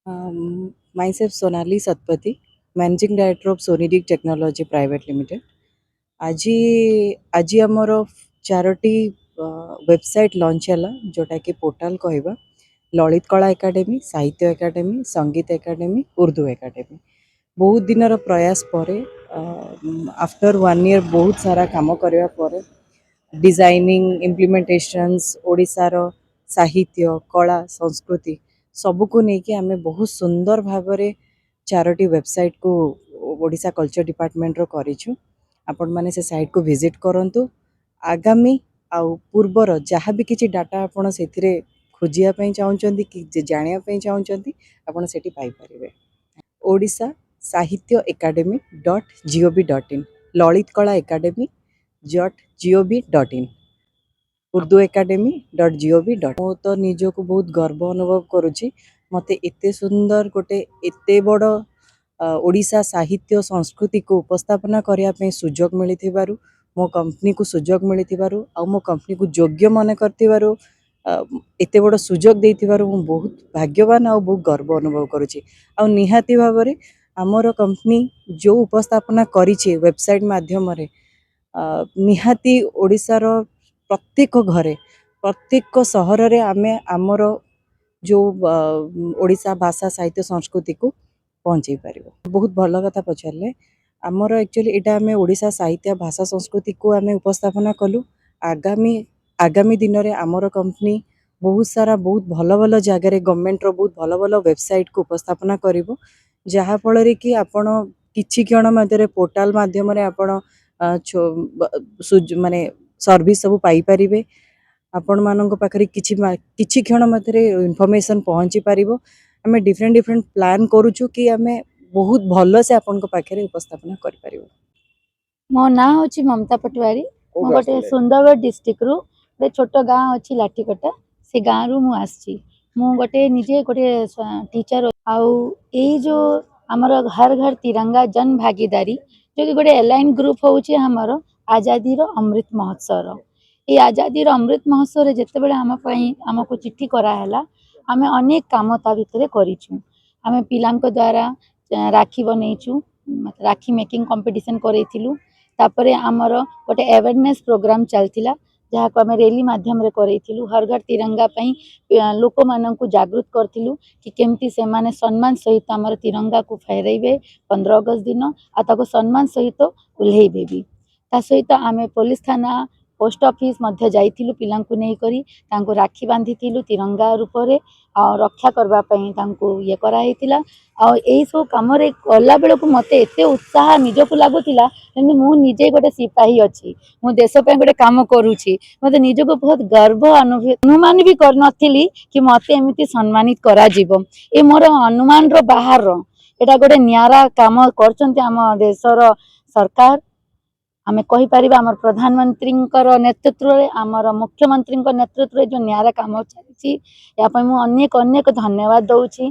Myself Sonali Satpathy, Managing Director of Sonidic Technology Private Limited. আজি আজি ଆମର ଚାରୋଟି ୱେବସାଇଟ୍ ଲଞ୍ଚ ହେଲା ଯେଉଁଟାକି ପୋର୍ଟାଲ କହିବା ଲଳିତ କଳା ଏକାଡେମୀ, ସାହିତ୍ୟ ଏକାଡେମୀ, ସଙ୍ଗୀତ ଏକାଡେମୀ, ଉର୍ଦ୍ଦୁ ଏକାଡେମୀ। ବହୁତ ଦିନର ପ୍ରୟାସ ପରେ ଆଫ୍ଟର 1 year ବହୁତ ସାରା କାମ କରିବା ପରେ डिजाइनिंग इम्प्लीमेंटेशंस ओडिशार साहित्य कला संस्कृति सबको लेकिन आम बहुत सुंदर भाव में चारोटी वेबसाइट को ओडिशा कल्चर डिपार्टमेंट रो करिछु। आपण माने से साइट को विजिट करंतु। आगामी आउ पूर्वर जहाँ भी किसी डाटा आपण सेथिरे खोजिया पई चाहुचंदी कि जानिया पई चाहुचंदी आपण सेठी पाई परिबे। ओडिशा साहित्य एकाडेमी .gov.in ललित कला academy .gov.in Urdu academy .gov.in मो तो निजको बहुत गर्व अनुभव करुच्ची। मते एते सुंदर गोटे एते बड़ ओडिशा साहित्य संस्कृति को उपस्थापना करने पे सुजोग मिली मो कंपनी को सुजोग मिली आ मो कंपनी को योग्य मन कर एते बड़ सुजोग देथिबारु मु बहुत भाग्यवान आ बहुत गर्व अनुभव करुच्ची। आ निहाती भाव में आमर कंपनी जो उपस्थापना करिछि वेबसाइट माध्यम रे निहाती ओडिशार प्रत्येक घरे प्रत्येक सहर रे आमे आमर जो ओडिशा भाषा साहित्य संस्कृति को पहुँचे पार। बहुत भल कथा पचारे आमर एक्चुअली एटा आमे ओडिशा साहित्य भाषा संस्कृति को आमे उपस्थापना कलु। आगामी आगामी दिन में आमर कंपनी बहुत सारा बहुत भल भल जगार गवर्नमेंट रो बहुत भल भल वेबसाइट को उपस्थापना करिवो जहाँ फल कि आपण किछि क्षण मध्य पोर्टाल माध्यम आपण माने सर्विस सब पाई परिबे। आपण मानक पाखरे किछि क्षण मध्य इनफॉरमेशन पहुँची पारिबो। आमे डिफरेंट डिफरेंट प्लान करूछु कि आमे बहुत भल से आपण पाखरे उपस्थापना करि परिबो। मो ना होची ममता पटवारी मो गोटे सुंदरगढ़ डिस्ट्रिक्ट रु गोटे छोट गाँ अच्छी लाठीकटा से गाँ रु मु आसी मु गोटे निजे गोटे टीचर आउ ए जो हमर घर घर तिरंगा जन भागीदारी जो कि गोटे एलाइन ग्रुप होची हमर आजादी रो अमृत महोत्सव ये आजादी रो अमृत महोत्सव रे जते बेले हमको चिट्ठी करा हैला आमे अनेक काम ता भितरे करिछु। आमे पिलांक द्वारा राखी बनैछु राखी मेकिंग कंपटीशन करैथिलु। तापरे आमर गोटे अवेयरनेस प्रोग्राम चलथिला जहाँ को आमे रैली माध्यम रे करैथिलु। हर घर तिरंगा पई लोक मानन को जागृत करथिलु कि केमती से माने सम्मान सहित आमर तिरंगा को फहराइबे 15 अगस्त दिन आ ताको सम्मान सहित उल्हेइबे भी। ता सहित आमे पुलिस थाना पोस्ट ऑफिस मध्य जाइथिलु पिलांकु नै करी तांको राखी बांधिथिलु तिरंगा रूप रे आ रक्षा करबा पई तांको ये करा हेतिला। आ एई सो काम रे कला बेल को मते एते उत्साह निजको लागुतिला जेन मु निजे गोटे सिपाही अछि मु देश पे गोटे काम करूछि मते निजको बहुत गर्व अनुमान भी कर नथिली कि मते एमिति सम्मानित करा जीवो। ए मोर अनुमान रो बाहर रो एटा गोटे न्यारा काम करचंती हम देशर सरकार। आमे कहि परिबा हमर प्रधानमंत्री नेतृत्व रे हमर मुख्यमंत्री नेतृत्व रे जो न्यारा काम चलछि या पई मु अनेक अनेक धन्यवाद दउछि।